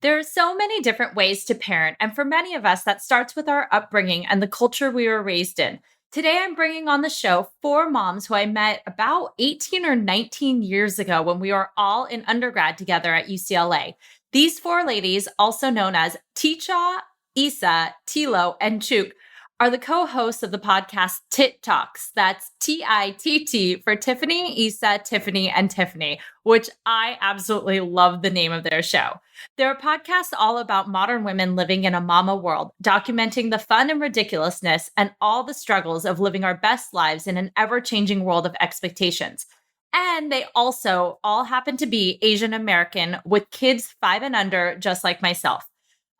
There are so many different ways to parent, and for many of us, that starts with our upbringing and the culture we were raised in. Today, I'm bringing on the show four moms who I met about 18 or 19 years ago when we were all in undergrad together at UCLA. These four ladies, also known as TCha, Issa, TLo, and Chuk, are the co-hosts of the podcast TITT Talks. That's TITT for Tiffany, Issa, Tiffany, and Tiffany, which I absolutely love the name of their show. They're a podcast all about modern women living in a mama world, documenting the fun and ridiculousness and all the struggles of living our best lives in an ever-changing world of expectations. And they also all happen to be Asian American with kids 5 and under, just like myself.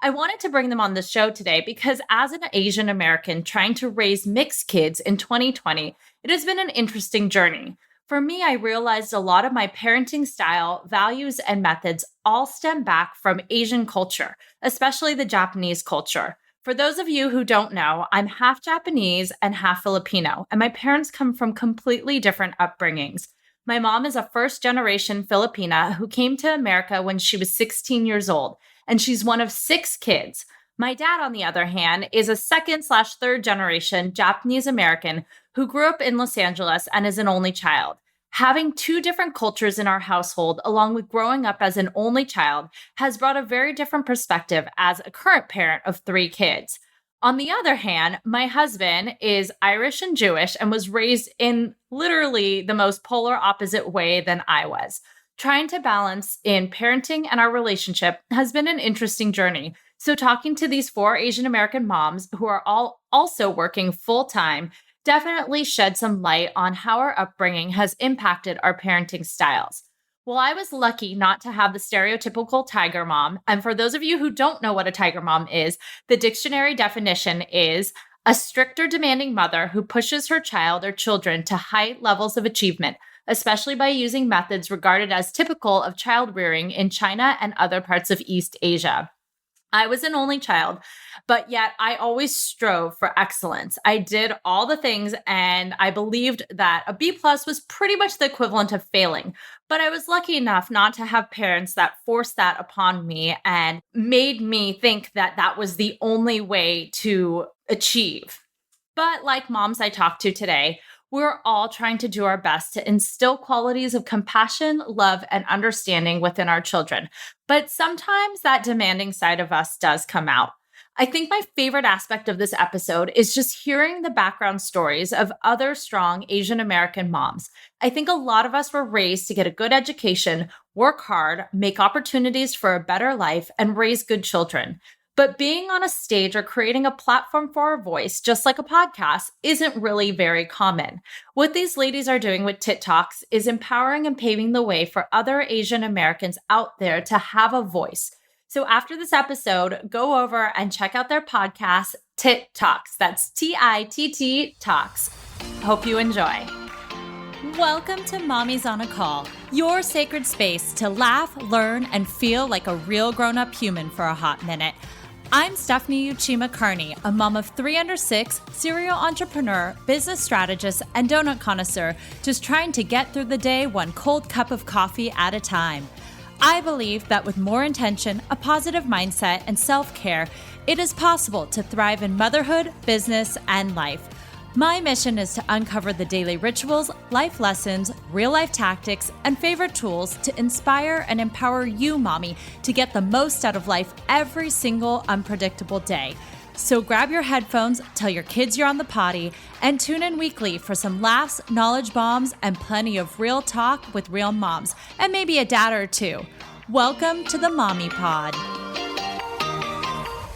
I wanted to bring them on the show today because as an Asian American trying to raise mixed kids in 2020, it has been an interesting journey. For me, I realized a lot of my parenting style, values, and methods all stem back from Asian culture, especially the Japanese culture. For those of you who don't know, I'm half Japanese and half Filipino, and my parents come from completely different upbringings. My mom is a first-generation Filipina who came to America when she was 16 years old, and she's one of 6 kids. My dad, on the other hand, is a second/third generation Japanese American who grew up in Los Angeles and is an only child. Having 2 different cultures in our household, along with growing up as an only child, has brought a very different perspective as a current parent of 3 kids. On the other hand, my husband is Irish and Jewish and was raised in literally the most polar opposite way than I was. Trying to balance in parenting and our relationship has been an interesting journey. So talking to these 4 Asian American moms who are all also working full-time definitely shed some light on how our upbringing has impacted our parenting styles. Well, I was lucky not to have the stereotypical tiger mom. And for those of you who don't know what a tiger mom is, the dictionary definition is a strict or demanding mother who pushes her child or children to high levels of achievement, especially by using methods regarded as typical of child rearing in China and other parts of East Asia. I was an only child, but yet I always strove for excellence. I did all the things and I believed that a B+ was pretty much the equivalent of failing. But I was lucky enough not to have parents that forced that upon me and made me think that that was the only way to achieve. But like moms I talked to today, we're all trying to do our best to instill qualities of compassion, love, and understanding within our children. But sometimes that demanding side of us does come out. I think my favorite aspect of this episode is just hearing the background stories of other strong Asian American moms. I think a lot of us were raised to get a good education, work hard, make opportunities for a better life, and raise good children. But being on a stage or creating a platform for our voice, just like a podcast, isn't really very common. What these ladies are doing with TITT Talks is empowering and paving the way for other Asian Americans out there to have a voice. So after this episode, go over and check out their podcast, TITT Talks. That's TITT Talks. Hope you enjoy. Welcome to Mommy's on a Call, your sacred space to laugh, learn, and feel like a real grown-up human for a hot minute. I'm Stephanie Uchima Carney, a mom of 3 under 6, serial entrepreneur, business strategist, and donut connoisseur, just trying to get through the day one cold cup of coffee at a time. I believe that with more intention, a positive mindset, and self-care, it is possible to thrive in motherhood, business, and life. My mission is to uncover the daily rituals, life lessons, real-life tactics, and favorite tools to inspire and empower you, mommy, to get the most out of life every single unpredictable day. So grab your headphones, tell your kids you're on the potty, and tune in weekly for some laughs, knowledge bombs, and plenty of real talk with real moms, and maybe a dad or 2. Welcome to the Mommy Pod.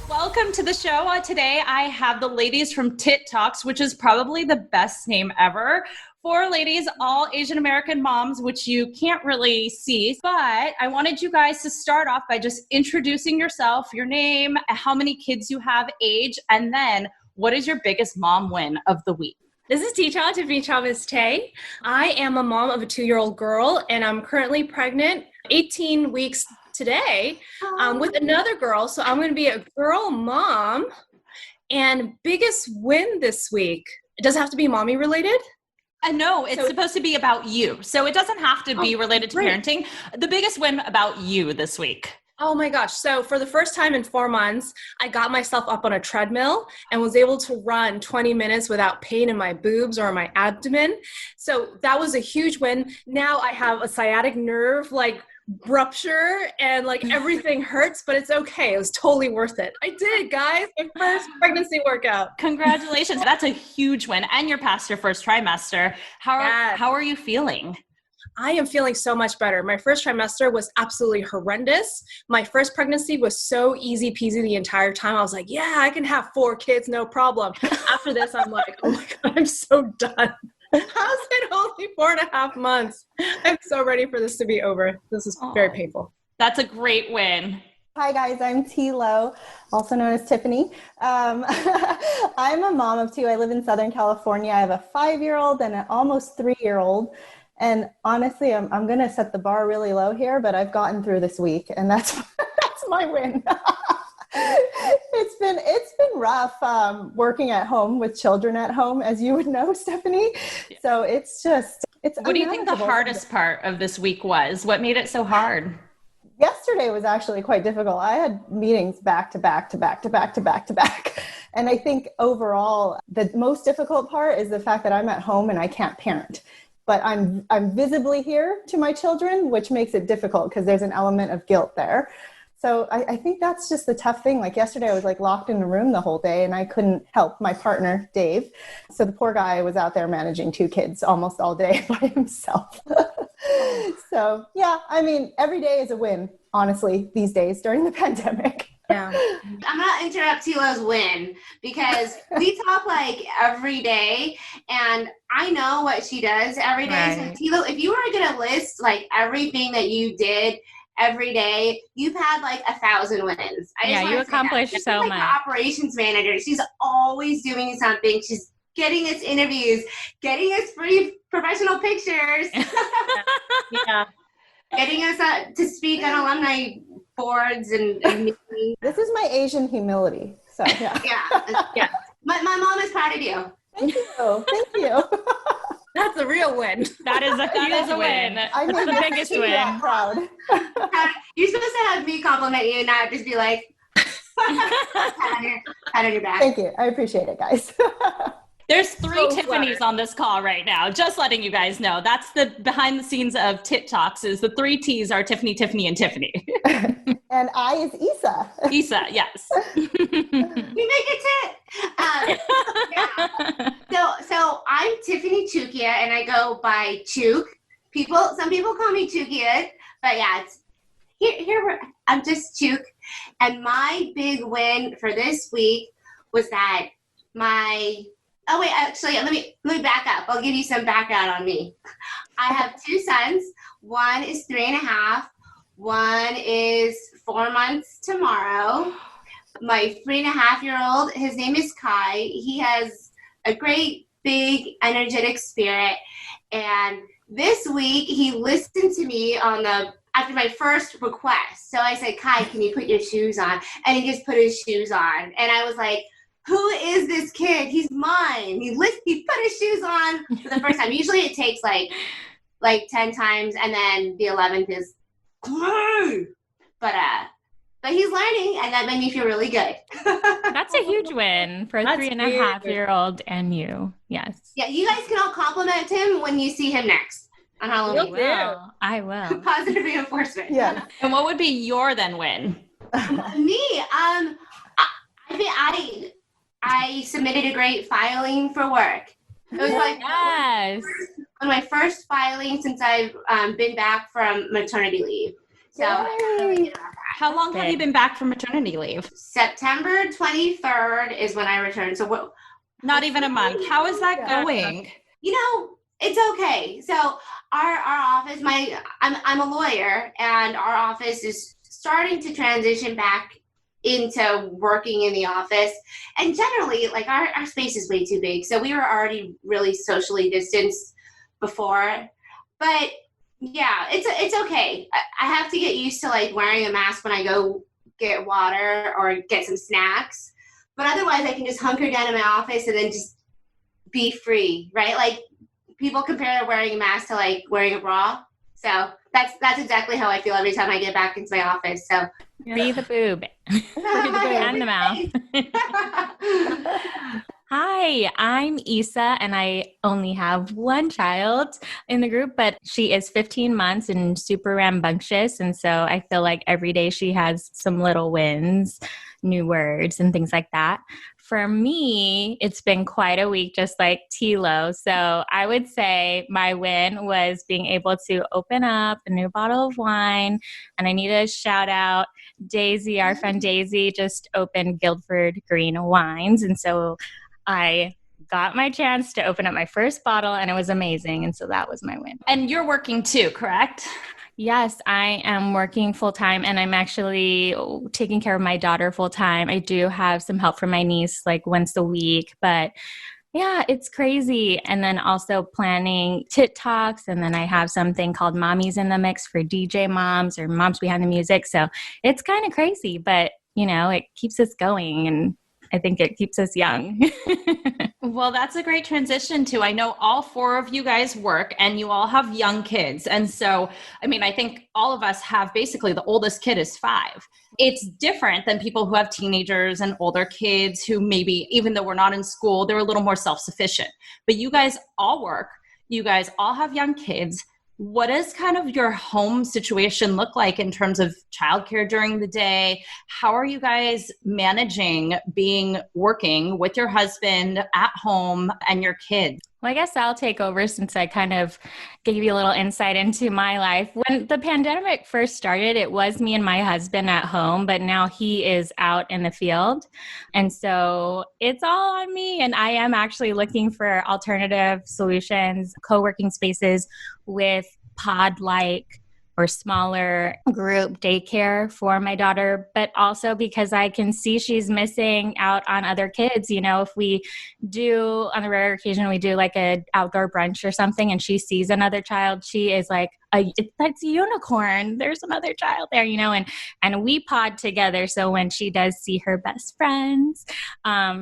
Welcome to the show. Today I have the ladies from TITT Talks, which is probably the best name ever. 4 ladies, all Asian American moms, which you can't really see. But I wanted you guys to start off by just introducing yourself, your name, how many kids you have, age, and then what is your biggest mom win of the week? This is TCha, Tiffany Chavez Tay. I am a mom of a 2-year-old girl, and I'm currently pregnant, 18 weeks today, with another girl. So I'm going to be a girl mom. And biggest win this week. Does it have to be mommy related? No, it's supposed to be about you. So it doesn't have to be related to parenting. The biggest win about you this week. Oh my gosh. So for the first time in 4 months, I got myself up on a treadmill and was able to run 20 minutes without pain in my boobs or my abdomen. So that was a huge win. Now I have a sciatic nerve rupture and everything hurts, but it's okay. It was totally worth it. I did, guys. My first pregnancy workout. Congratulations. That's a huge win. And you're past your first trimester. How are you feeling? I am feeling so much better. My first trimester was absolutely horrendous. My first pregnancy was so easy peasy the entire time. I was like, yeah, I can have 4 kids, no problem. After this, I'm like, oh my God, I'm so done. How's it only 4.5 months? I'm so ready for this to be over. This is very painful. That's a great win. Hi guys, I'm TLo, also known as Tiffany. I'm a mom of 2. I live in Southern California. I have a 5-year-old and an almost 3-year-old. And honestly, I'm going to set the bar really low here, but I've gotten through this week, and that's my win. It's been rough working at home with children at home, as you would know, Stephanie. Yeah. So it's what do you think the hardest part of this week was? What made it so hard? Yesterday was actually quite difficult. I had meetings back to back to back to back to back to back. And I think overall, the most difficult part is the fact that I'm at home and I can't parent. But I'm visibly here to my children, which makes it difficult because there's an element of guilt there. So I think that's just the tough thing. Like yesterday, I was locked in a room the whole day and I couldn't help my partner, Dave. So the poor guy was out there managing 2 kids almost all day by himself. So yeah, I mean, every day is a win, honestly, these days during the pandemic. Yeah. I'm going to interrupt TLo's win because we talk every day and I know what she does every day. Right. So TLo, if you were going to list everything that you did every day, you've had 1,000 wins. You accomplished so much. The operations manager, she's always doing something. She's getting us interviews, getting us free professional pictures. Yeah. Getting us to speak on alumni boards and meetings. This is my Asian humility. So yeah. Yeah. My mom is proud of you. Thank you. That's a real win. That is a win. I That's the biggest win. Proud. You're supposed to have me compliment you, not just be like, pat on your back. Thank you. I appreciate it, guys. There's 3 Tiffany's on this call right now, just letting you guys know. That's the behind the scenes of TITT Talks, is the 3 T's are Tiffany, Tiffany, and Tiffany. And I is Issa. Issa, yes. We make it TITT. Yeah. So I'm Tiffany Chukia, and I go by Chuk. Some people call me Chukia, but yeah, it's here I'm just Chuk. And my big win for this week was that actually, let me back up. I'll give you some background on me. I have 2 sons. One is 3.5. One is 4 months tomorrow. My 3.5-year-old, his name is Kai. He has a great, big, energetic spirit. And this week, he listened to me after my first request. So I said, Kai, can you put your shoes on? And he just put his shoes on. And I was like, who is this kid? He's mine. He put his shoes on for the first time. Usually it takes like 10 times, and then the 11th is, but he's learning, and that made me feel really good. That's a huge win for a 3.5-year-old and you. Yes. Yeah, you guys can all compliment him when you see him next on Halloween. I will. Positive reinforcement. Yeah. And what would be your then win? Me, I submitted a great filing for work. It was one of my first filings since I've been back from maternity leave. So I'm really good about that. How long have you been back from maternity leave? September 23rd is when I returned. So not even a month. How is that going? It's okay. So our office, I'm a lawyer, and our office is starting to transition back into working in the office. And generally, our space is way too big. So we were already really socially distanced before. But yeah, it's okay. I have to get used to wearing a mask when I go get water or get some snacks. But otherwise, I can just hunker down in my office and then just be free, right? People compare wearing a mask to wearing a bra. So that's exactly how I feel every time I get back into my office. So Free the boob. Free the boob and the mouth. Hi, I'm Issa, and I only have one child in the group, but she is 15 months and super rambunctious. And so I feel like every day she has some little wins, new words, and things like that. For me, it's been quite a week, just like TLo. So I would say my win was being able to open up a new bottle of wine. And I need to shout out Daisy, our friend Daisy, just opened Guildford Green Wines. And so I got my chance to open up my first bottle, and it was amazing. And so that was my win. And you're working too, correct? Yes, I am working full time, and I'm actually taking care of my daughter full time. I do have some help from my niece like once a week, but yeah, it's crazy. And then also planning TITT Talks, and then I have something called Mommies in the Mix for DJ moms or moms behind the music. So it's kind of crazy, but it keeps us going, and I think it keeps us young. Well, that's a great transition too. I know all four of you guys work and you all have young kids. And so, I think all of us have basically the oldest kid is 5. It's different than people who have teenagers and older kids who maybe, even though we're not in school, they're a little more self-sufficient. But you guys all work. You guys all have young kids. What does kind of your home situation look like in terms of childcare during the day? How are you guys managing working with your husband at home and your kids? Well, I guess I'll take over since I kind of gave you a little insight into my life. When the pandemic first started, it was me and my husband at home, but now he is out in the field. And so it's all on me. And I am actually looking for alternative solutions, co-working spaces with pod-like or smaller group daycare for my daughter, but also because I can see she's missing out on other kids. If we do, on a rare occasion, we do like an outdoor brunch or something, and she sees another child, she is like, that's a unicorn. There's another child there, and we pod together. So when she does see her best friends,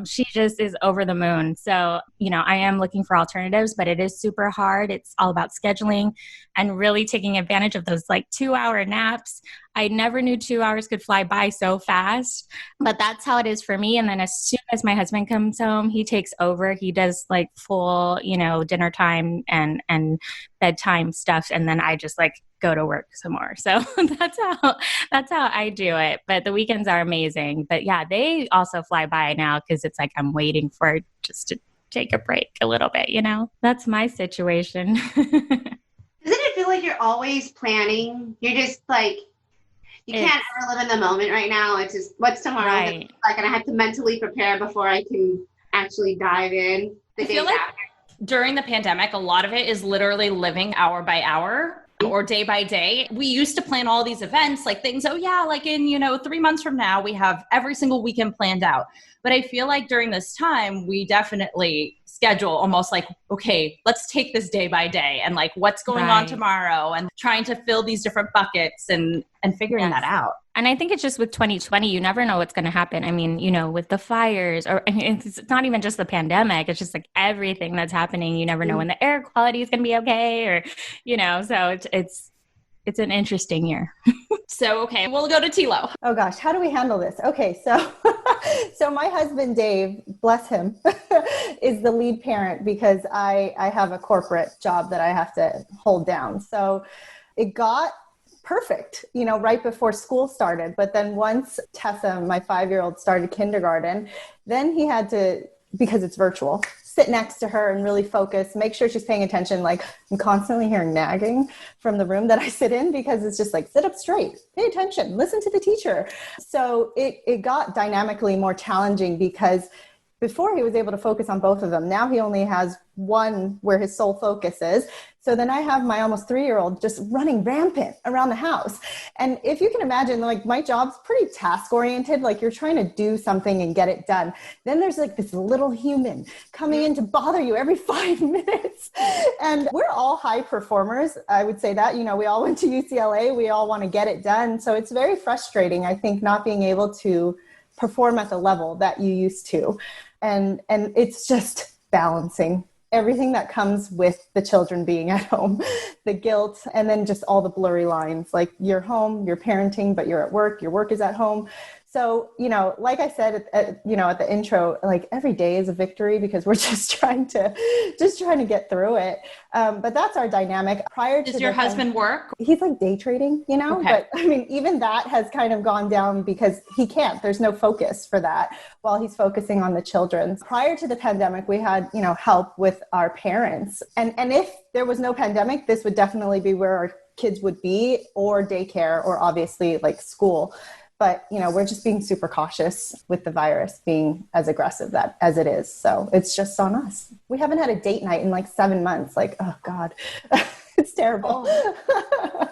she just is over the moon. So, I am looking for alternatives, but it is super hard. It's all about scheduling and really taking advantage of those like 2-hour naps. I never knew 2 hours could fly by so fast, but that's how it is for me. And then as soon as my husband comes home, he takes over. He does like full, dinner time and bedtime stuff. And then I just like go to work some more. So that's how I do it. But the weekends are amazing. But yeah, they also fly by now because it's like I'm waiting for just to take a break a little bit, That's my situation. Doesn't it feel like you're always planning? You're just like, you can't ever live in the moment right now. It's just, what's tomorrow? Right. Like, and I have to mentally prepare before I can actually dive in the days after. During the pandemic, a lot of it is literally living hour by hour or day by day. We used to plan all these events, like things, like in, 3 months from now, we have every single weekend planned out. But I feel like during this time, we definitely schedule almost like, okay, let's take this day by day and like what's going on tomorrow and trying to fill these different buckets and figuring that out. And I think it's just with 2020, you never know what's going to happen. I mean, with the fires it's not even just the pandemic. It's just like everything that's happening. You never know when the air quality is going to be okay or, so it's an interesting year. So, okay, we'll go to TLo. Oh gosh, how do we handle this? Okay, so my husband, Dave, bless him, is the lead parent because I have a corporate job that I have to hold down. So it got perfect, right before school started. But then once Tessa, my 5-year-old, started kindergarten, then he had to, because it's virtual, sit next to her and really focus, make sure she's paying attention. Like I'm constantly hearing nagging from the room that I sit in because it's just like, sit up straight, pay attention, listen to the teacher. So it got dynamically more challenging because before he was able to focus on both of them. Now he only has one where his sole focus is. So then I have my almost 3-year-old just running rampant around the house. And if you can imagine, like my job's pretty task oriented, like you're trying to do something and get it done. Then there's like this little human coming in to bother you every 5 minutes. And we're all high performers. I would say that, we all went to UCLA. We all want to get it done. So it's very frustrating, I think, not being able to perform at the level that you used to. And it's just balancing everything that comes with the children being at home, the guilt, and then just all the blurry lines, like you're home, you're parenting, but you're at work, your work is at home. So, like I said, at the intro, like every day is a victory because we're just trying to get through it. But that's our dynamic. Does your husband work? He's like day trading, Okay. But I mean, even that has kind of gone down because he can't, there's no focus for that while he's focusing on the children. Prior to the pandemic, we had, help with our parents. And if there was no pandemic, this would definitely be where our kids would be, or daycare, or obviously like school. But, we're just being super cautious with the virus being as aggressive as it is. So it's just on us. We haven't had a date night in like 7 months. Like, oh God, it's terrible. Oh.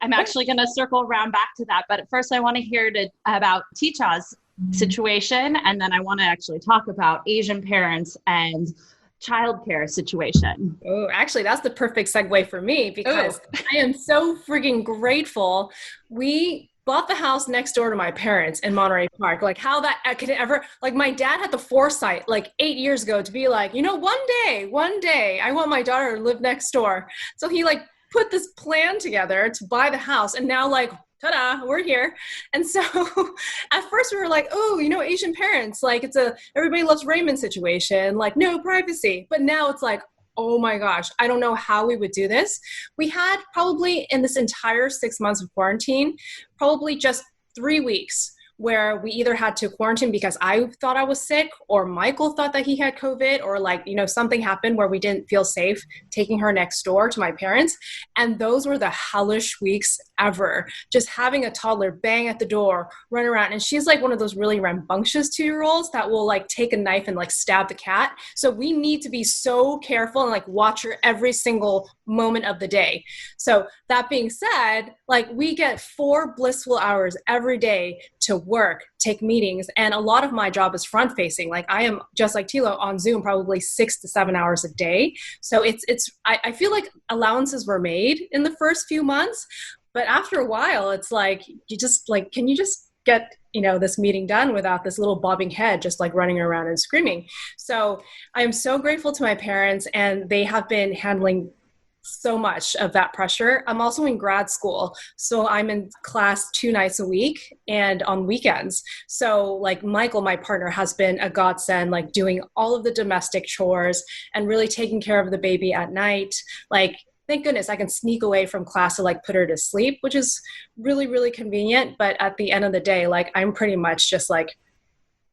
I'm actually going to circle around back to that. But first I want to hear about TCha's situation. And then I want to actually talk about Asian parents and childcare situation. Oh, actually, that's the perfect segue for me because I am so freaking grateful. We bought the house next door to my parents in Monterey Park. Like how that I could ever, like my dad had the foresight like 8 years ago to be like, one day I want my daughter to live next door. So he like put this plan together to buy the house. And now like, ta-da, we're here. And so at first we were like, Asian parents, like it's a everybody loves Raymond situation, like no privacy. But now it's like, oh my gosh, I don't know how we would do this. We had probably in this entire 6 months of quarantine, probably just 3 weeks where we either had to quarantine because I thought I was sick or Michael thought that he had COVID or like, something happened where we didn't feel safe taking her next door to my parents. And those were the hellish weeks ever. Just having a toddler bang at the door, run around. And she's like one of those really rambunctious 2-year-olds that will like take a knife and like stab the cat. So we need to be so careful and like watch her every single moment of the day. So that being said, like we get 4 blissful hours every day to work, take meetings. And a lot of my job is front facing. Like I am just like TLo on Zoom, probably 6 to 7 hours a day. So I feel like allowances were made in the first few months, but after a while, it's like, can you just get, this meeting done without this little bobbing head, just like running around and screaming. So I am so grateful to my parents and they have been handling so much of that pressure. I'm also in grad school. So I'm in class 2 nights a week and on weekends. So like Michael, my partner, has been a godsend, like doing all of the domestic chores and really taking care of the baby at night. Like, thank goodness I can sneak away from class to like put her to sleep, which is really, really convenient. But at the end of the day, like I'm pretty much just like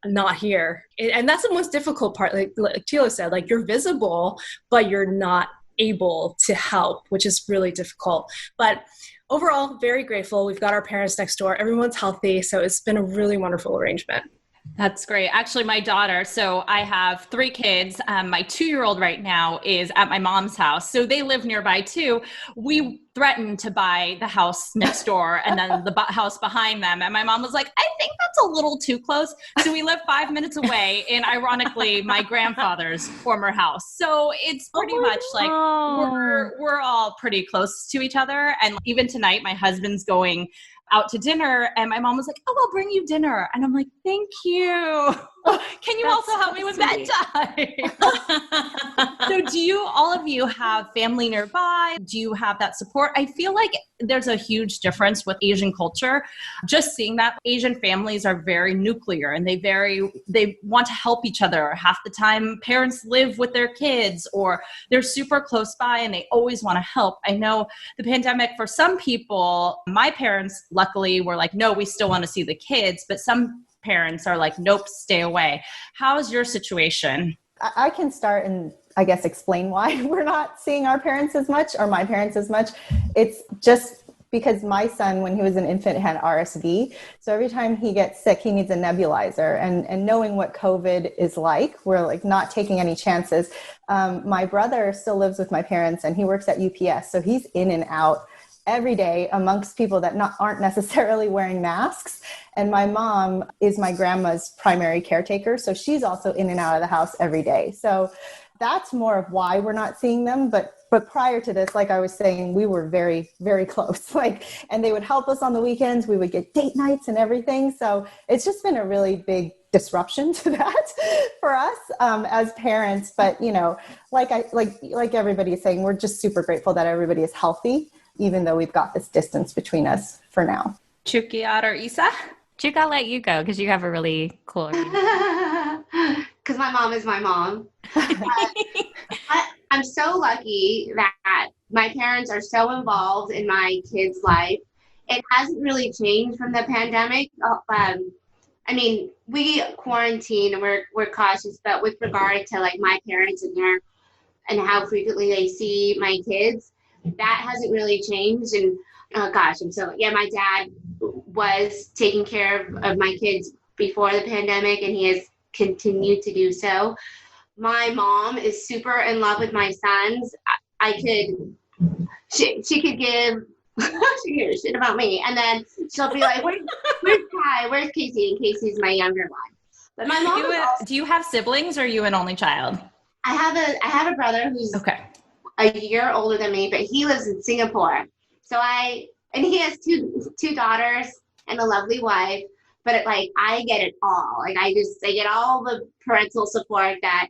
not here. And that's the most difficult part. Like TLo said, like you're visible, but you're not able to help, which is really difficult. But overall, very grateful. We've got our parents next door. Everyone's healthy. So it's been a really wonderful arrangement. That's great. Actually, my daughter, so I have 3 kids. My 2-year-old right now is at my mom's house. So they live nearby too. We threatened to buy the house next door and then the house behind them. And my mom was like, I think that's a little too close. So we live 5 minutes away in, ironically, my grandfather's former house. So it's pretty much like we're all pretty close to each other. And even tonight, my husband's going out to dinner and my mom was like, I'll bring you dinner. And I'm like, thank you. Can you also help me with bedtime? So do all of you have family nearby? Do you have that support? I feel like there's a huge difference with Asian culture. Just seeing that Asian families are very nuclear and they want to help each other. Half the time parents live with their kids or they're super close by and they always want to help. I know the pandemic for some people, my parents luckily were like, no, we still want to see the kids, but some parents are like, nope, stay away. How's your situation? I can start and I guess explain why we're not seeing our parents as much or my parents as much. It's just because my son, when he was an infant, had RSV. So every time he gets sick, he needs a nebulizer. And knowing what COVID is like, we're like not taking any chances. My brother still lives with my parents and he works at UPS. So he's in and out every day amongst people that aren't necessarily wearing masks. And my mom is my grandma's primary caretaker. So she's also in and out of the house every day. So That's more of why we're not seeing them. But prior to this, like I was saying, we were very, very close. And they would help us on the weekends. We would get date nights and everything. So it's just been a really big disruption to that for us as parents. But, like everybody is saying, we're just super grateful that everybody is healthy, even though we've got this distance between us for now. Chukiat or Issa? Chuk, I'll let you go because you have a really cool Because my mom is my mom. I'm so lucky that my parents are so involved in my kids' life. It hasn't really changed from the pandemic. I mean, we quarantine and we're cautious, but with regard to like my parents and how frequently they see my kids, that hasn't really changed. And oh gosh, my dad was taking care of my kids before the pandemic, and he has continued to do so. My mom is super in love with my sons. She could give a shit about me, and then she'll be like, where's Kai? Where's Casey? And Casey's my younger one. But my mom do you have siblings, or are you an only child? I have a brother who's a year older than me, but he lives in Singapore. And he has two daughters and a lovely wife. But I get it all. I get all the parental support that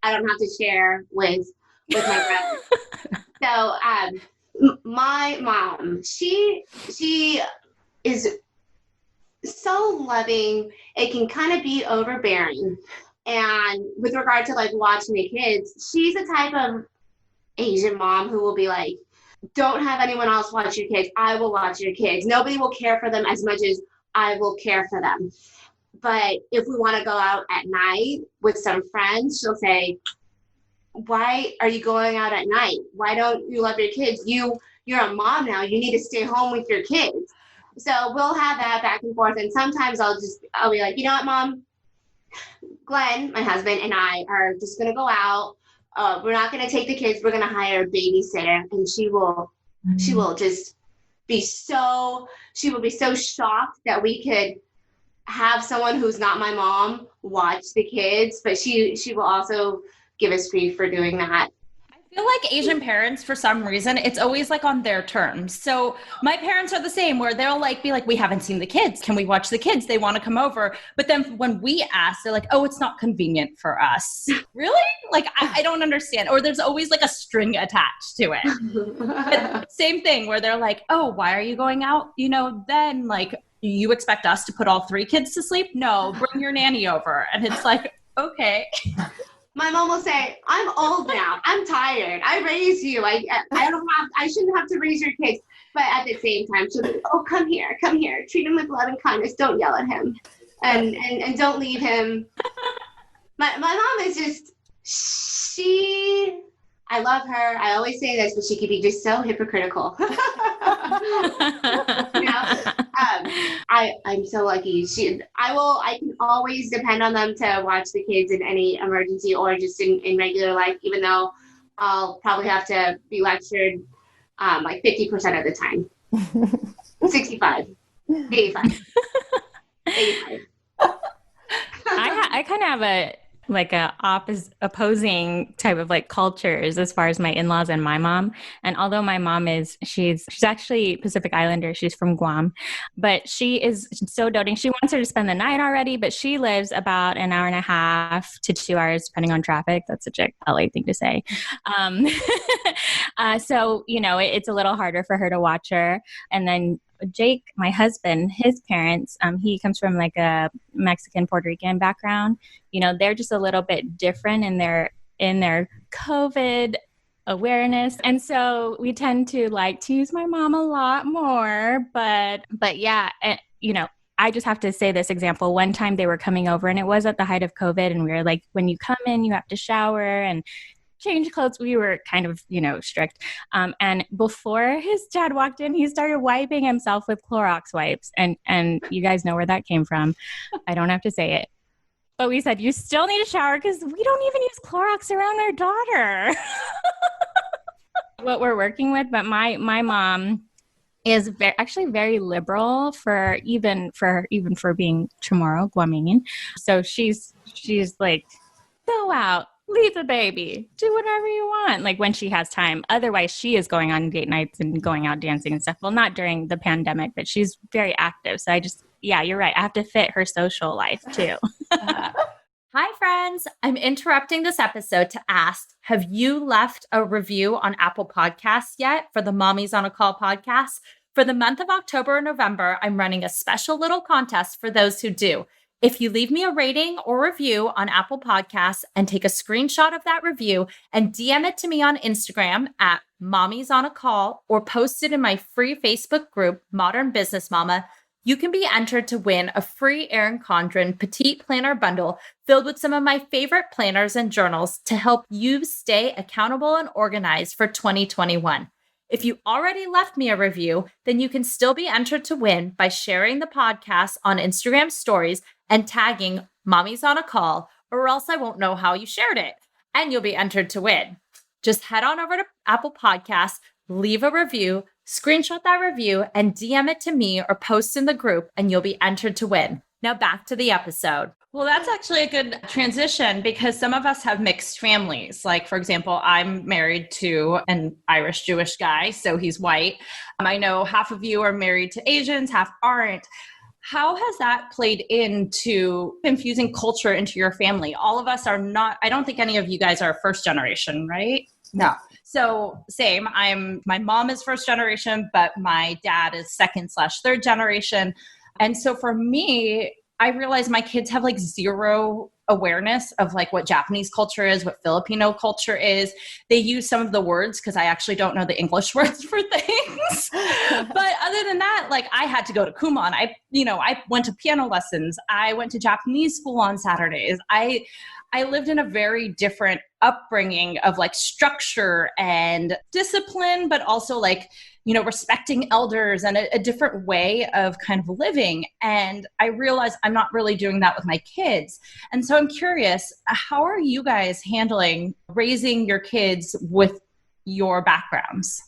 I don't have to share with my brother. So my mom, she is so loving. It can kind of be overbearing. And with regard to watching the kids, she's the type of Asian mom who will be like, don't have anyone else watch your kids. I will watch your kids. Nobody will care for them as much as I will care for them. But if we want to go out at night with some friends, she'll say, why are you going out at night? Why don't you love your kids? You're a mom now. You need to stay home with your kids. So we'll have that back and forth. And sometimes I'll be like, you know what, Mom? Glenn, my husband, and I are just going to go out. We're not going to take the kids. We're going to hire a babysitter. And she will just be so shocked that we could have someone who's not my mom watch the kids, but she will also give us grief for doing that. I feel like Asian parents, for some reason, it's always on their terms. So my parents are the same, where they'll be like, we haven't seen the kids. Can we watch the kids? They want to come over. But then when we ask, they're like, oh, it's not convenient for us. Really? I don't understand. Or there's always a string attached to it. But same thing where they're like, oh, why are you going out? Then you expect us to put all 3 kids to sleep? No, bring your nanny over. And it's okay. My mom will say, I'm old now. I'm tired. I raised you. I shouldn't have to raise your kids. But at the same time, she'll be, oh, come here. Treat him with love and kindness. Don't yell at him. And don't leave him. My mom is just, I love her. I always say this, but she could be just so hypocritical. I'm so lucky. I can always depend on them to watch the kids in any emergency or just in regular life, even though I'll probably have to be lectured 50% of the time. 65, 85. 85. I kind of have a opposing type of cultures as far as my in-laws and my mom. And although my mom she's actually Pacific Islander, she's from Guam, but she is so doting. She wants her to spend the night already, but she lives about an hour and a half to 2 hours, depending on traffic. That's such a LA thing to say. So, it's a little harder for her to watch her. And then Jake, my husband, his parents, he comes from a Mexican, Puerto Rican background. They're just a little bit different in their COVID awareness. And so we tend to tease my mom a lot more, but yeah, I just have to say this example. One time they were coming over and it was at the height of COVID, and we were like, when you come in, you have to shower and change clothes. We were kind of, strict. And before his dad walked in, he started wiping himself with Clorox wipes. And you guys know where that came from. I don't have to say it. But we said, you still need a shower because we don't even use Clorox around our daughter. What we're working with. But my mom is actually very liberal for even for being Chamorro, Guamanian. So she's like, go out. leave the baby, do whatever you want, like when she has time. Otherwise, she is going on date nights and going out dancing and stuff. Well, not during the pandemic, but she's very active. So yeah, you're right. I have to fit her social life too. Hi, friends. I'm interrupting this episode to ask, have you left a review on Apple Podcasts yet for the Mommies on a Call podcast? For the month of October and November, I'm running a special little contest for those who do. If you leave me a rating or review on Apple Podcasts and take a screenshot of that review and DM it to me on Instagram at Mommies on a Call or post it in my free Facebook group, Modern Business Mama, you can be entered to win a free Erin Condren Petite Planner bundle filled with some of my favorite planners and journals to help you stay accountable and organized for 2021. If you already left me a review, then you can still be entered to win by sharing the podcast on Instagram stories and tagging Mommies on a Call, or else I won't know how you shared it, and you'll be entered to win. Just head on over to Apple Podcasts, leave a review, screenshot that review, and DM it to me or post in the group, and you'll be entered to win. Now back to the episode. Well, that's actually a good transition because some of us have mixed families. Like, for example, I'm married to an Irish Jewish guy, so he's white. I know half of you are married to Asians, half aren't. How has that played into infusing culture into your family? All of us are not, I don't think any of you guys are first generation, right? No. So same, my mom is first generation, but my dad is second/third generation. And so for me, I realize my kids have like zero awareness of like what Japanese culture is, what Filipino culture is. They use some of the words because I actually don't know the English words for things. But other than that, like I had to go to Kumon. I went to piano lessons. I went to Japanese school on Saturdays. I lived in a very different upbringing of like structure and discipline, but also like, respecting elders and a different way of kind of living. And I realized I'm not really doing that with my kids. And so I'm curious, how are you guys handling raising your kids with your backgrounds?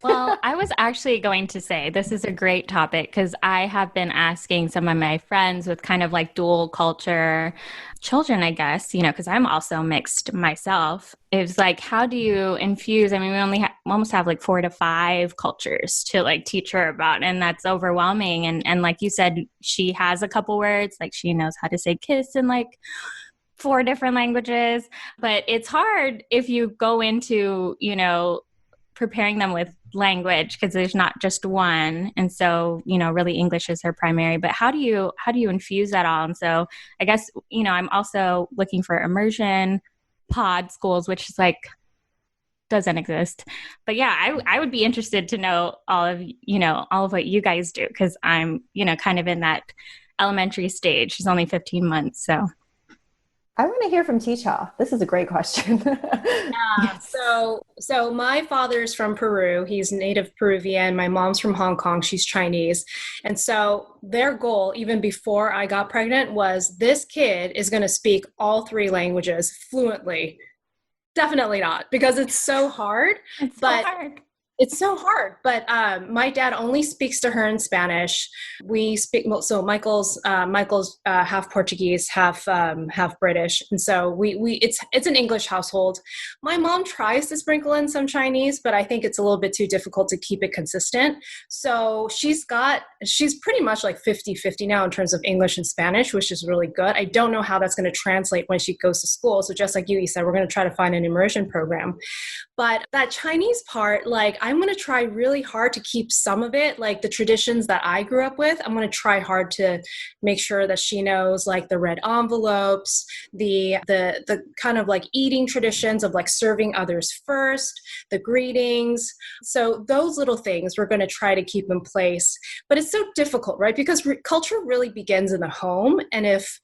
Well, I was actually going to say this is a great topic because I have been asking some of my friends with kind of like dual culture children, I guess, because I'm also mixed myself. It's like, how do you infuse? I mean, we almost have like 4 to 5 cultures to like teach her about, and that's overwhelming. And like you said, she has a couple words, like she knows how to say kiss in like 4 different languages, but it's hard if you go into, preparing them with language because there's not just one. And so, really English is her primary, but how do you infuse that all? And so I guess, I'm also looking for immersion pod schools, which is like, doesn't exist. But yeah, I would be interested to know all of what you guys do. Cause I'm, kind of in that elementary stage. She's only 15 months. So I want to hear from TCha. This is a great question. Yes. So my father's from Peru. He's native Peruvian. My mom's from Hong Kong. She's Chinese. And so their goal, even before I got pregnant, was this kid is going to speak all 3 languages fluently. Definitely not, because it's so hard. It's so hard, but my dad only speaks to her in Spanish. We speak, so Michael's half Portuguese, half British, and so it's an English household. My mom tries to sprinkle in some Chinese, but I think it's a little bit too difficult to keep it consistent. So she's pretty much like 50-50 now in terms of English and Spanish, which is really good. I don't know how that's going to translate when she goes to school. So just like you, Issa, we're going to try to find an immersion program. But that Chinese part, like I'm going to try really hard to keep some of it, like the traditions that I grew up with. I'm going to try hard to make sure that she knows like the red envelopes, the kind of like eating traditions of like serving others first, the greetings. So those little things we're going to try to keep in place. But it's so difficult, right? Because culture really begins in the home. And if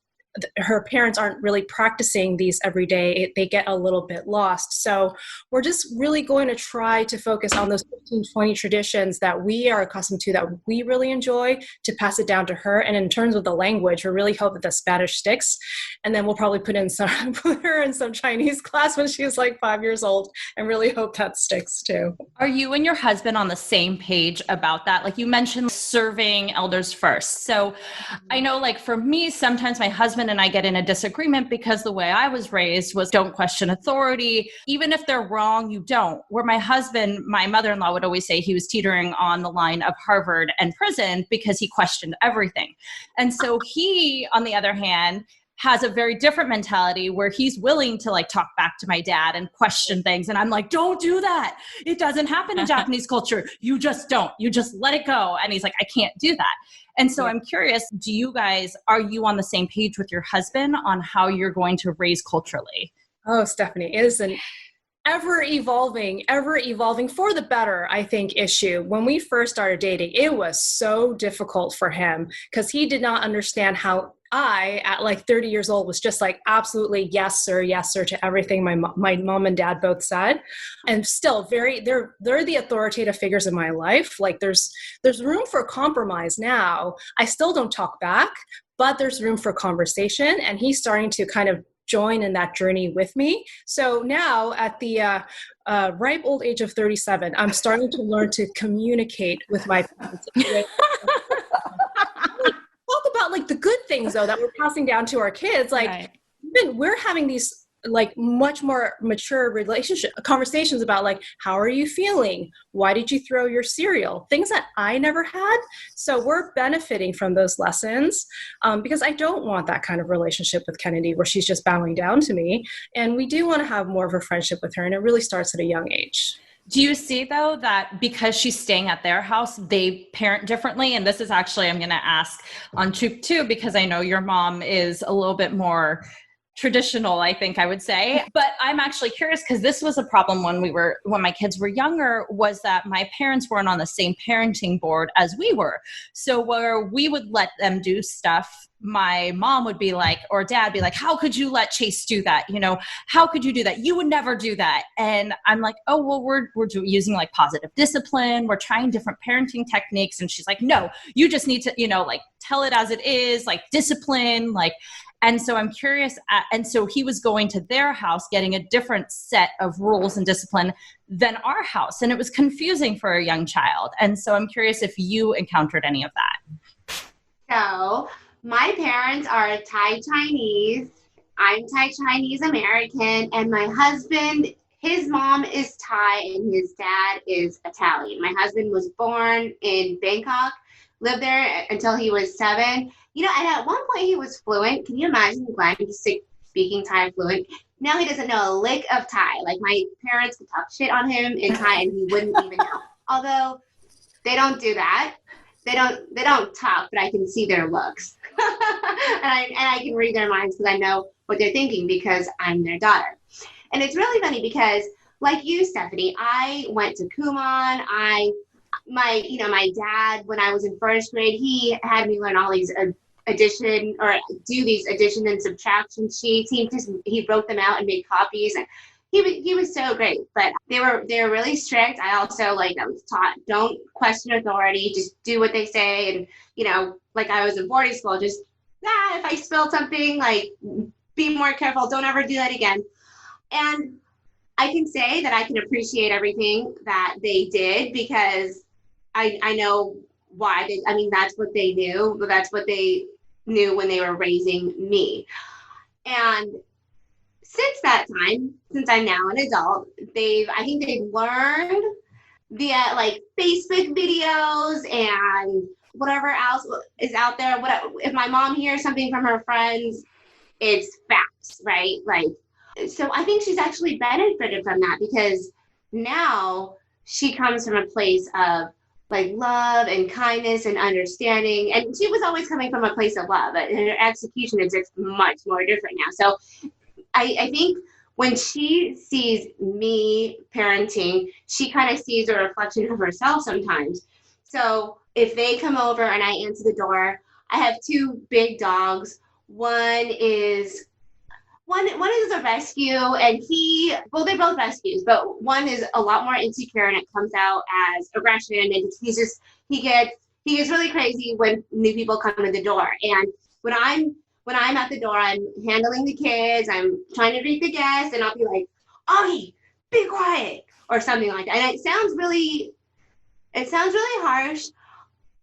her parents aren't really practicing these every day, they get a little bit lost. So we're just really going to try to focus on those 15, 20 traditions that we are accustomed to, that we really enjoy, to pass it down to her. And in terms of the language, we really hope that the Spanish sticks. And then we'll probably put her in some Chinese class when she's like 5 years old, and really hope that sticks too. Are you and your husband on the same page about that? Like you mentioned serving elders first. So I know like for me, sometimes my husband husband and I get in a disagreement because the way I was raised was don't question authority. Even if they're wrong, you don't. Where my husband, my mother-in-law would always say he was teetering on the line of Harvard and prison because he questioned everything. And so he, on the other hand, has a very different mentality where he's willing to like talk back to my dad and question things. And I'm like, don't do that. It doesn't happen in Japanese culture. You just don't. You just let it go. And he's like, I can't do that. And so I'm curious, are you on the same page with your husband on how you're going to raise culturally? Oh, Stephanie, it is an ever evolving for the better, I think, issue. When we first started dating, it was so difficult for him because he did not understand how I, at like 30 years old, was just like, absolutely, yes, sir, to everything my mom and dad both said. And still they're the authoritative figures in my life. Like there's room for compromise now. I still don't talk back, but there's room for conversation. And he's starting to kind of join in that journey with me. So now at the ripe old age of 37, I'm starting to learn to communicate with my parents. Talk about like the good things though that we're passing down to our kids. Like right. We're having these like much more mature conversations about like, how are you feeling? Why did you throw your cereal? Things that I never had. So we're benefiting from those lessons because I don't want that kind of relationship with Kennedy where she's just bowing down to me. And we do want to have more of a friendship with her. And it really starts at a young age. Do you see, though, that because she's staying at their house, they parent differently? And this is actually, I'm going to ask on Chuk too, because I know your mom is a little bit more traditional, I think I would say. But I'm actually curious because this was a problem when my kids were younger, was that my parents weren't on the same parenting board as we were. So where we would let them do stuff, my mom would be like, or dad be like, how could you let Chase do that? You know, how could you do that? You would never do that. And I'm like, oh, well, we're using like positive discipline. We're trying different parenting techniques. And she's like, no, you just need to, like tell it as it is, like discipline, like. And so I'm curious, and so he was going to their house, getting a different set of rules and discipline than our house. And it was confusing for a young child. And so I'm curious if you encountered any of that. So my parents are Thai Chinese. I'm Thai Chinese American. And my husband, his mom is Thai and his dad is Italian. My husband was born in Bangkok, lived there until he was 7. And at one point he was fluent. Can you imagine Glenn just speaking Thai fluent? Now he doesn't know a lick of Thai. Like my parents could talk shit on him in Thai and he wouldn't even know. Although they don't do that. They don't talk, but I can see their looks. and I can read their minds because I know what they're thinking because I'm their daughter. And it's really funny because like you, Stephanie, I went to Kumon. My dad, when I was in first grade, he had me learn all these do these addition and subtraction sheets. He wrote them out and made copies, and he was so great. But they were really strict. I also I was taught, don't question authority, just do what they say. And like I was in boarding school, just if I spilled something, like be more careful, don't ever do that again. And I can say that I can appreciate everything that they did because I know why that's what they knew, but that's what they knew when they were raising me. And since that time, since I'm now an adult, I think they've learned via like Facebook videos and whatever else is out there. If my mom hears something from her friends, it's facts, right? So I think she's actually benefited from that because now she comes from a place of like love and kindness and understanding. And she was always coming from a place of love, but her execution is just much more different now. So I think when she sees me parenting, she kind of sees a reflection of herself sometimes. So if they come over and I answer the door, I have 2 big dogs. One is a rescue, and they're both rescues, but one is a lot more insecure, and it comes out as aggression, and he gets really crazy when new people come to the door. And when I'm at the door, I'm handling the kids, I'm trying to greet the guests, and I'll be like, "Augie, be quiet," or something like that. And it sounds really harsh.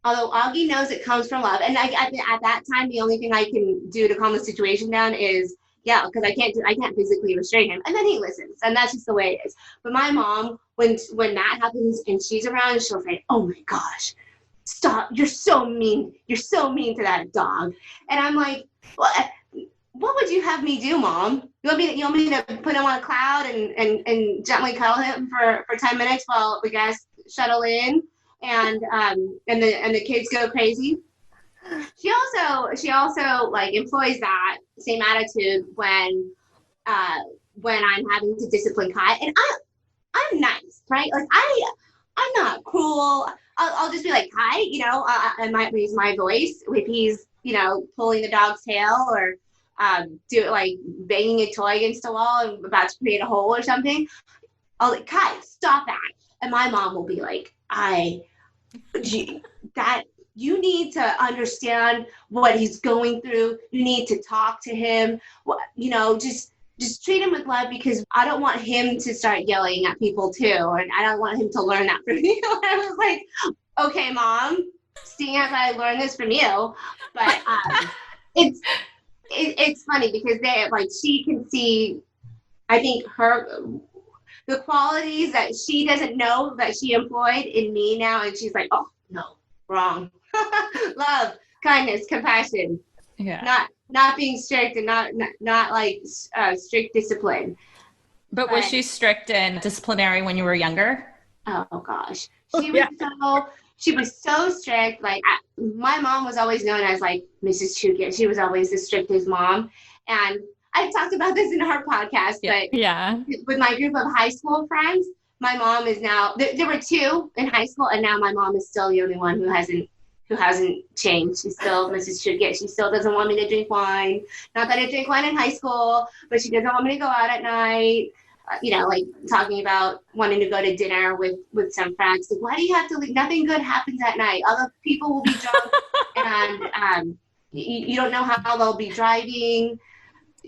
although Augie knows it comes from love. And at that time, the only thing I can do to calm the situation down is yell, because I can't physically restrain him. And then he listens, and that's just the way it is. But my mom, when that happens and she's around, she'll say, "Oh my gosh, stop, you're so mean to that dog." And I'm like, what would you have me do, Mom? You want me to put him on a cloud and gently cuddle him for 10 minutes while the guests shuttle in and the kids go crazy? She also like employs that same attitude when I'm having to discipline Kai, and I'm nice, right? Like I'm not cruel. I'll just be like, Kai, I might raise my voice if he's pulling the dog's tail or do like banging a toy against the wall and about to create a hole or something. I'll like, Kai, stop that. And my mom will be like, you need to understand what he's going through. You need to talk to him. Just treat him with love, because I don't want him to start yelling at people too. And I don't want him to learn that from you. And I was like, okay, Mom, seeing as I learned this from you. But it's funny because she can see, I think, the qualities that she doesn't know that she employed in me now. And she's like, oh, no, wrong. Love, kindness, compassion. Yeah. Not being strict and not like strict discipline. But was she strict and disciplinary when you were younger? Oh gosh, she was so strict. Like my mom was always known as like Mrs. Chuk. She was always the strictest mom, and I talked about this in our podcast. But with my group of high school friends, my mom is now. There were two in high school, and now my mom is still the only one who hasn't changed. She's still Mrs. Chuk. She still doesn't want me to drink wine. Not that I drank wine in high school, but she doesn't want me to go out at night. Like talking about wanting to go to dinner with some friends. Like, why do you have to leave? Nothing good happens at night. Other people will be drunk, and you don't know how they'll be driving.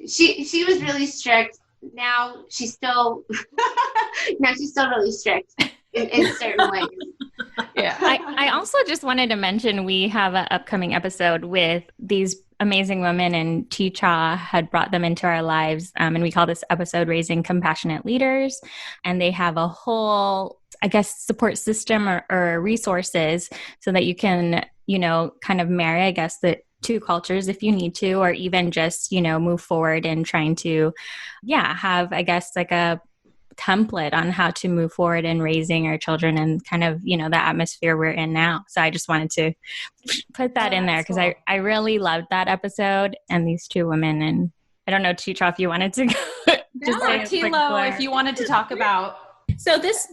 She was really strict. Now she's still really strict in certain ways. Yeah. I also just wanted to mention we have an upcoming episode with these amazing women, and TCha had brought them into our lives. And we call this episode Raising Compassionate Leaders. And they have a whole, I guess, support system or resources so that you can, kind of marry, I guess, the two cultures if you need to, or even just, move forward in trying to, have, I guess, like a template on how to move forward in raising our children and kind of, the atmosphere we're in now. So I just wanted to put that in there because cool. I really loved that episode and these two women. And I don't know, TCha, if you wanted to just say TLo, if you wanted to talk about. So this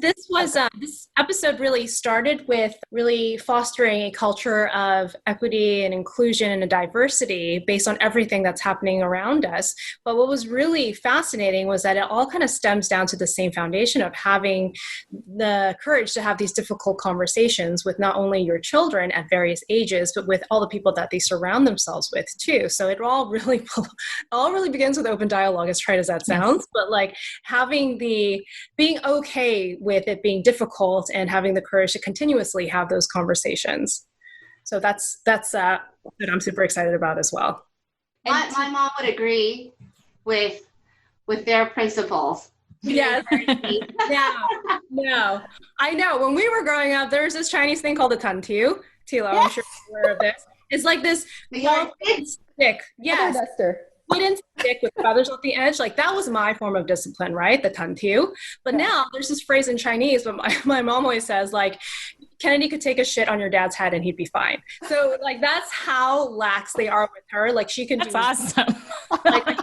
episode really started with really fostering a culture of equity and inclusion and a diversity based on everything that's happening around us. But what was really fascinating was that it all kind of stems down to the same foundation of having the courage to have these difficult conversations with not only your children at various ages, but with all the people that they surround themselves with too. So it all really begins with open dialogue, as trite as that sounds, but like being okay with it being difficult and having the courage to continuously have those conversations. So that's what I'm super excited about as well. My mom would agree with their principles. Yes. No. I know. When we were growing up, there's this Chinese thing called the TLo. Yes. I'm sure you're aware of this. It's like this stick. Yes. Wooden stick with feathers on the edge. Like that was my form of discipline, right? The tantiu. But now there's this phrase in Chinese, but my mom always says like, Kennedy could take a shit on your dad's head and he'd be fine. So like, that's how lax they are with her. Like she can awesome. Like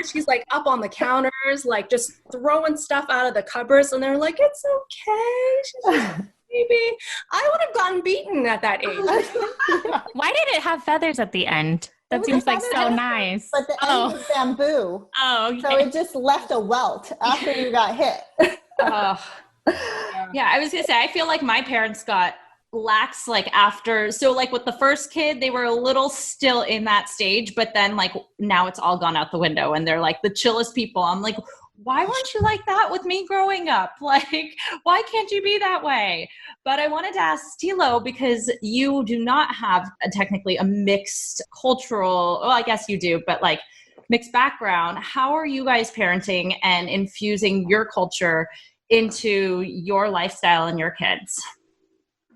she's like up on the counters, like just throwing stuff out of the cupboards. And they're like, it's okay. She's just baby. I would have gotten beaten at that age. Why did it have feathers at the end? That seems like so nice. But the end was bamboo. Oh, okay. So it just left a welt after you got hit. Yeah, I was going to say, I feel like my parents got lax like after, so like with the first kid, they were a little still in that stage, but then like now it's all gone out the window and they're like the chillest people. I'm like, why weren't you like that with me growing up? Like, why can't you be that way? But I wanted to ask TLo, because you do not have technically a mixed cultural, well, I guess you do, but like mixed background. How are you guys parenting and infusing your culture into your lifestyle and your kids?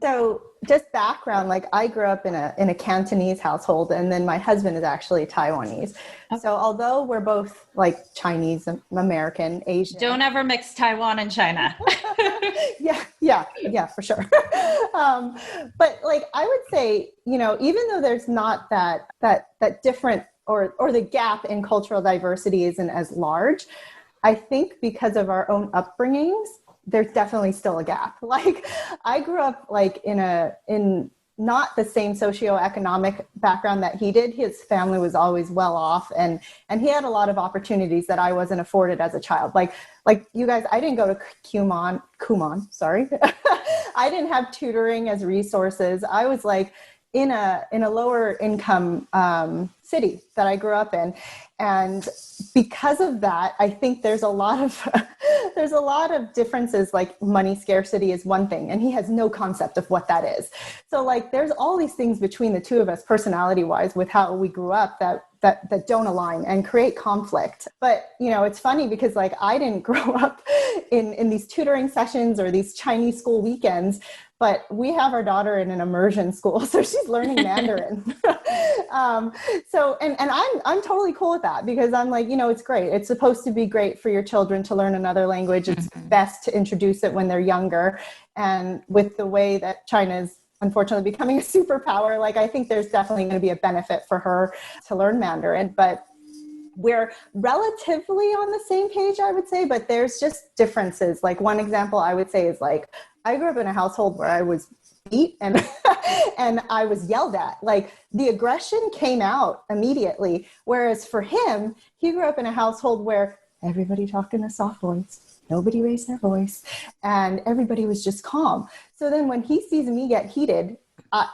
So just background, like I grew up in a Cantonese household, and then my husband is actually Taiwanese. Okay. So although we're both like Chinese, American, Asian. Don't ever mix Taiwan and China. yeah, for sure. But like I would say, you know, even though there's not that different or the gap in cultural diversity isn't as large, I think because of our own upbringings, there's definitely still a gap. Like I grew up like in not the same socioeconomic background that he did. His family was always well off, and he had a lot of opportunities that I wasn't afforded as a child. Like you guys, I didn't go to Kumon, sorry. I didn't have tutoring as resources. I was like in a lower income city that I grew up in. And because of that, I think there's a lot of differences. Like money scarcity is one thing, and he has no concept of what that is. So like there's all these things between the two of us personality wise with how we grew up that don't align and create conflict. But you know, it's funny because like I didn't grow up in these tutoring sessions or these Chinese school weekends, but we have our daughter in an immersion school, so she's learning Mandarin. So I'm totally cool with that, because I'm like, you know, it's great. It's supposed to be great for your children to learn another language. It's best to introduce it when they're younger. And with the way that China is unfortunately becoming a superpower, like I think there's definitely going to be a benefit for her to learn Mandarin. But we're relatively on the same page, I would say, but there's just differences. Like one example I would say is like, I grew up in a household where I was beat and and I was yelled at. Like the aggression came out immediately. Whereas for him, he grew up in a household where everybody talked in a soft voice. Nobody raised their voice, and everybody was just calm. So then when he sees me get heated,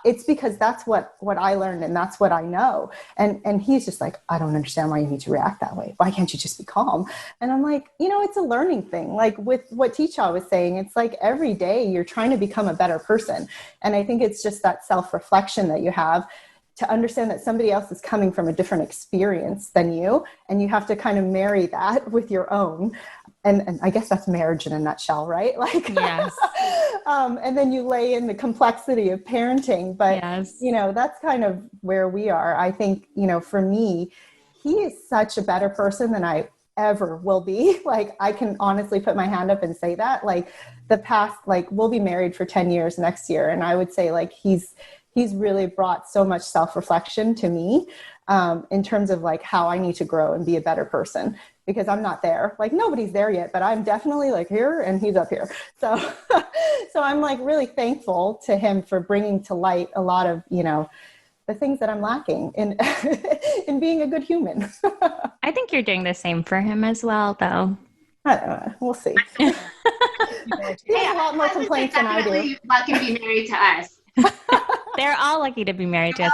it's because that's what I learned and that's what I know. And he's just like, I don't understand why you need to react that way. Why can't you just be calm? And I'm like, you know, it's a learning thing. Like with what TCha was saying, it's like every day you're trying to become a better person. And I think it's just that self-reflection that you have to understand that somebody else is coming from a different experience than you. And you have to kind of marry that with your own. And I guess that's marriage in a nutshell, right? Like, yes. And then you lay in the complexity of parenting, but yes. You know, that's kind of where we are. I think, you know, for me, he is such a better person than I ever will be. Like, I can honestly put my hand up and say that. Like the past, like we'll be married for 10 years next year. And I would say like, he's really brought so much self-reflection to me in terms of like how I need to grow and be a better person, because I'm not there. Like nobody's there yet, but I'm definitely like here and he's up here. So, so I'm like really thankful to him for bringing to light a lot of, you know, the things that I'm lacking in, in being a good human. I think you're doing the same for him as well, though. I don't know. We'll see. He has a lot more complaints than I do. Lucky to be married to us. They're all lucky to be married to us.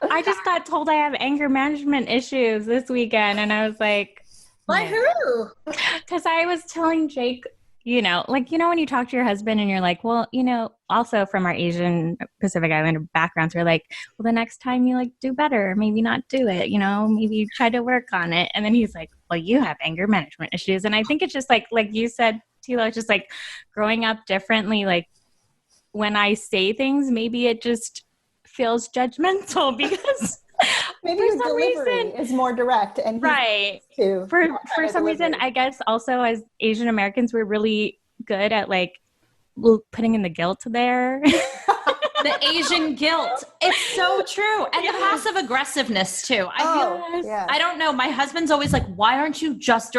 I just got told I have anger management issues this weekend, and I was like, by who? Because I was telling Jake, you know, like, you know, when you talk to your husband and you're like, well, you know, also from our Asian Pacific Islander backgrounds, we're like, well, the next time you like do better, maybe not do it, you know, maybe you try to work on it. And then he's like, well, you have anger management issues. And I think it's just like you said, TLo, it's just like growing up differently. Like when I say things, maybe it just feels judgmental because maybe your delivery is more direct and right. For some reason, I guess also as Asian Americans, we're really good at like putting in the guilt there. The Asian guilt. It's so true. And the passive aggressiveness too. I don't know. My husband's always like, why aren't you just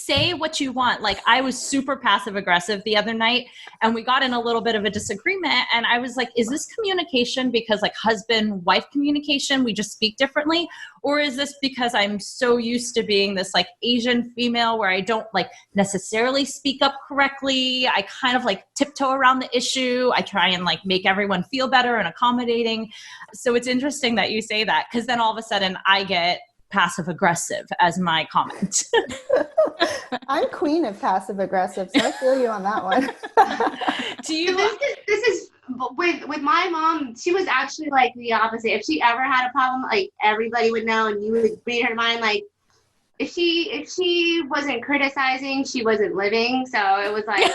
say what you want? Like I was super passive aggressive the other night and we got in a little bit of a disagreement. And I was like, is this communication because like husband-wife communication, we just speak differently? Or is this because I'm so used to being this like Asian female where I don't like necessarily speak up correctly? I kind of like tiptoe around the issue. I try and like make everyone feel better and accommodating. So it's interesting that you say that, because then all of a sudden I get passive aggressive as my comment. I'm queen of passive aggressive, so I feel you on that one. Do you? This is with my mom. She was actually like the opposite. If she ever had a problem, like everybody would know, and you would read her mind. Like if she wasn't criticizing, she wasn't living. So it was like.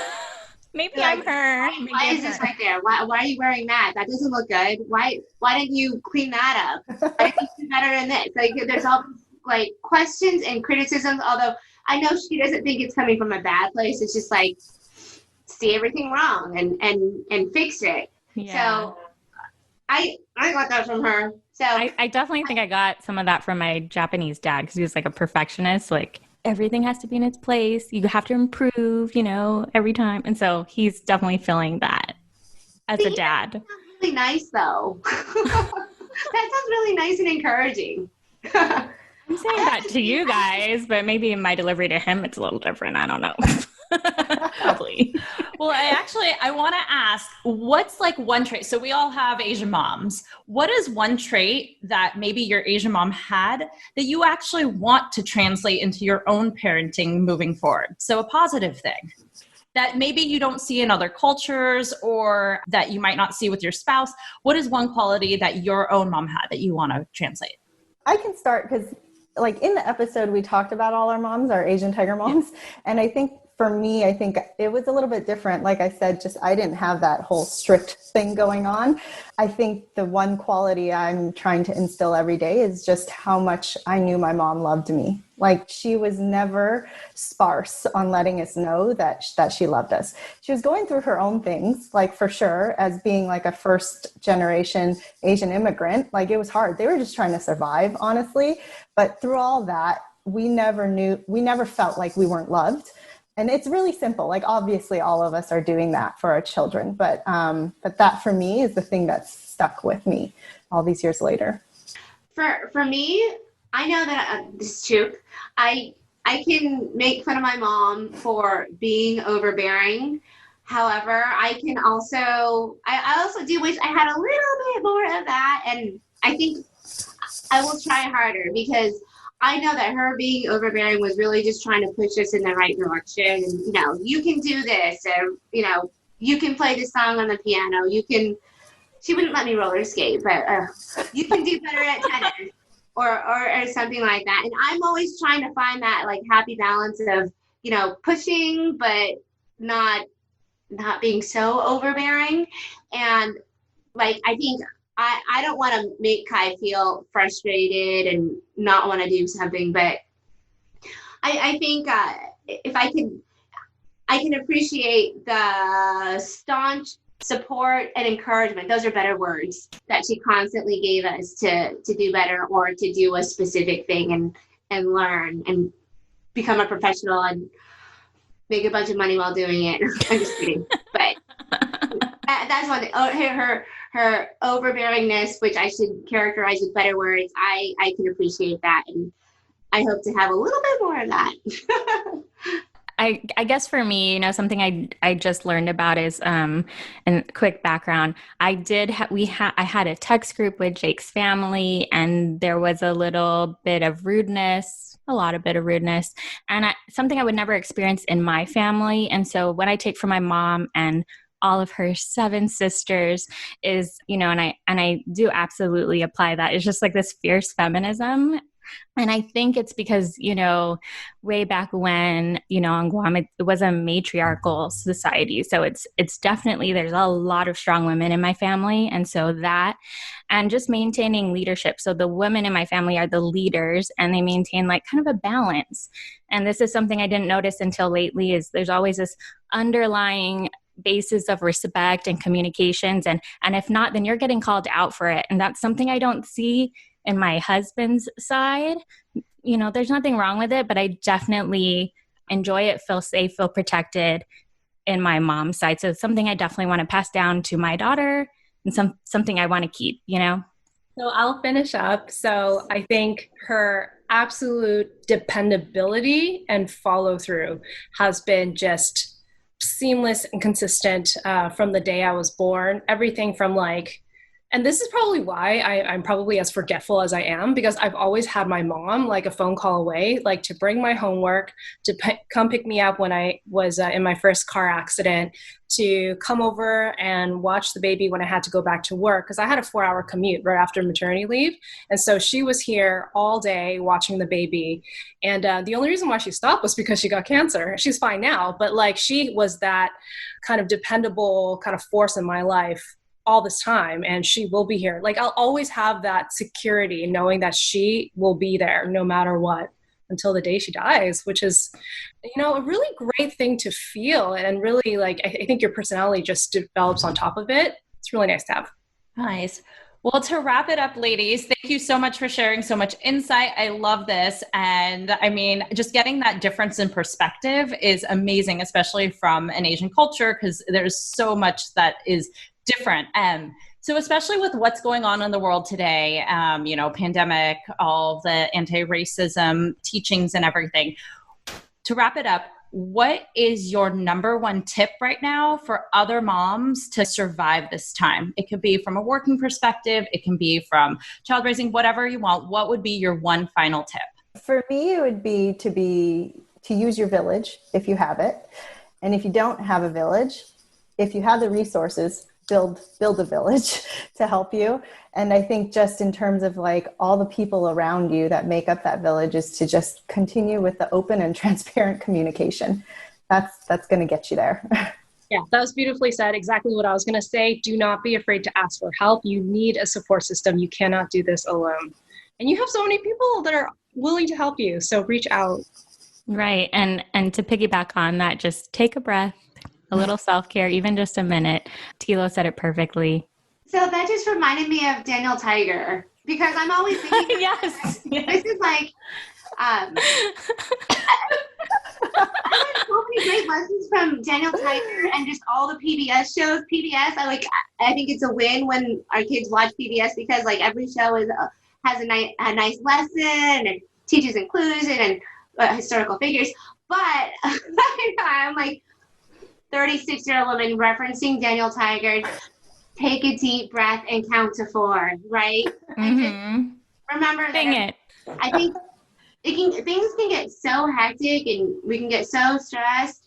Maybe I'm her. Why is this right there? Why are you wearing that? That doesn't look good. Why didn't you clean that up? Why didn't you do better than this? Like there's all like questions and criticisms. Although I know she doesn't think it's coming from a bad place. It's just like see everything wrong and fix it. Yeah. So I got that from her. So I definitely think I got some of that from my Japanese dad, because he was like a perfectionist. Like everything has to be in its place. You have to improve, every time. And so he's definitely feeling that as a dad. That sounds really nice, though. That sounds really nice and encouraging. I'm saying that to you guys, but maybe in my delivery to him, it's a little different. I don't know. Probably. Well, I want to ask, what's like one trait? So we all have Asian moms. What is one trait that maybe your Asian mom had that you actually want to translate into your own parenting moving forward? So a positive thing that maybe you don't see in other cultures or that you might not see with your spouse. What is one quality that your own mom had that you want to translate? I can start because like in the episode, we talked about all our moms, our Asian tiger moms. Yeah. And I think for me, I think it was a little bit different. Like I said, just I didn't have that whole strict thing going on. I think the one quality I'm trying to instill every day is just how much I knew my mom loved me. Like she was never sparse on letting us know that she loved us. She was going through her own things, like for sure, as being like a first generation Asian immigrant. Like it was hard. They were just trying to survive, honestly. But through all that, we never felt like we weren't loved. And it's really simple. Like obviously all of us are doing that for our children, but that for me is the thing that's stuck with me all these years later. For me, I know that this is true. I can make fun of my mom for being overbearing. However, I also do wish I had a little bit more of that. And I think I will try harder because I know that her being overbearing was really just trying to push us in the right direction. And, you can do this, or, you can play this song on the piano. She wouldn't let me roller skate, but you can do better at tennis or something like that. And I'm always trying to find that like happy balance of, pushing, but not being so overbearing. And like, I think I don't want to make Kai feel frustrated and not want to do something, but I think if I can appreciate the staunch support and encouragement. Those are better words that she constantly gave us to do better or to do a specific thing and learn and become a professional and make a bunch of money while doing it. I'm just kidding, but that's one thing. Her overbearingness, which I should characterize with better words, I can appreciate that, and I hope to have a little bit more of that. I guess for me, something I just learned about is, and quick background, I had a text group with Jake's family, and there was a lot of bit of rudeness, and something I would never experience in my family. And so what I take from my mom and all of her 7 sisters is, and I do absolutely apply that. It's just like this fierce feminism. And I think it's because, way back when, on Guam, it was a matriarchal society. So it's definitely, there's a lot of strong women in my family. And so that, and just maintaining leadership. So the women in my family are the leaders, and they maintain like kind of a balance. And this is something I didn't notice until lately, is there's always this underlying basis of respect and communications. And if not, then you're getting called out for it. And that's something I don't see in my husband's side. There's nothing wrong with it, but I definitely enjoy it, feel safe, feel protected in my mom's side. So it's something I definitely want to pass down to my daughter, and something I want to keep, So I'll finish up. So I think her absolute dependability and follow through has been just seamless and consistent from the day I was born. Everything from like, and this is probably why I'm probably as forgetful as I am, because I've always had my mom like a phone call away, like to bring my homework, to come pick me up when I was in my first car accident, to come over and watch the baby when I had to go back to work, because I had a 4-hour commute right after maternity leave. And so she was here all day watching the baby. And the only reason why she stopped was because she got cancer. She's fine now, but like she was that kind of dependable kind of force in my life all this time, and she will be here. Like I'll always have that security knowing that she will be there no matter what until the day she dies, which is, you know, a really great thing to feel. And really, like, I think your personality just develops on top of it. It's really nice to have. Nice. Well, to wrap it up, ladies, thank you so much for sharing so much insight. I love this. And I mean, just getting that difference in perspective is amazing, especially from an Asian culture, because there's so much that is different. So especially with what's going on in the world today, you know, pandemic, all the anti-racism teachings and everything. To wrap it up, what is your number one tip right now for other moms to survive this time? It could be from a working perspective. It can be from child raising, whatever you want. What would be your one final tip? For me, it would be to use your village if you have it. And if you don't have a village, if you have the resources, build a village to help you. And I think just in terms of like all the people around you that make up that village is to just continue with the open and transparent communication. That's going to get you there. Yeah, that was beautifully said. Exactly what I was going to say. Do not be afraid to ask for help. You need a support system. You cannot do this alone. And you have so many people that are willing to help you. So reach out. Right. And to piggyback on that, just take a breath. A little self-care, even just a minute. TLo said it perfectly. So that just reminded me of Daniel Tiger, because I'm always thinking, Yes. This is like, I learned so many great lessons from Daniel Tiger and just all the PBS shows. I think it's a win when our kids watch PBS, because like every show has a nice lesson and teaches inclusion and historical figures. But I'm like, 36-year-old woman referencing Daniel Tiger, take a deep breath and count to 4, right? Mm-hmm. Remember Dang that. it. I think things can get so hectic and we can get so stressed,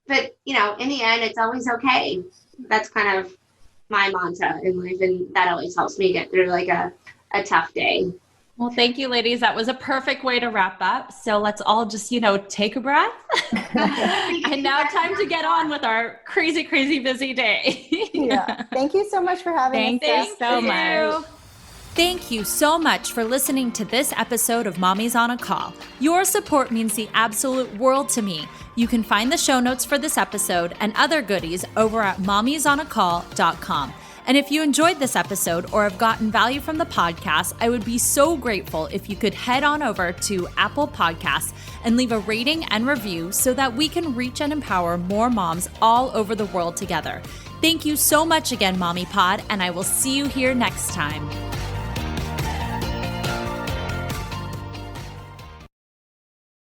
but you know, in the end, it's always okay. That's kind of my mantra in life, and that always helps me get through like a tough day. Well, thank you, ladies. That was a perfect way to wrap up. So let's all just, you know, take a breath. And now time to get on with our crazy, crazy busy day. Yeah. Thank you so much for having us. Thank you so much. Thank you so much for listening to this episode of Mommy's on a Call. Your support means the absolute world to me. You can find the show notes for this episode and other goodies over at mommysonacall.com. And if you enjoyed this episode or have gotten value from the podcast, I would be so grateful if you could head on over to Apple Podcasts and leave a rating and review so that we can reach and empower more moms all over the world together. Thank you so much again, Mommy Pod, and I will see you here next time.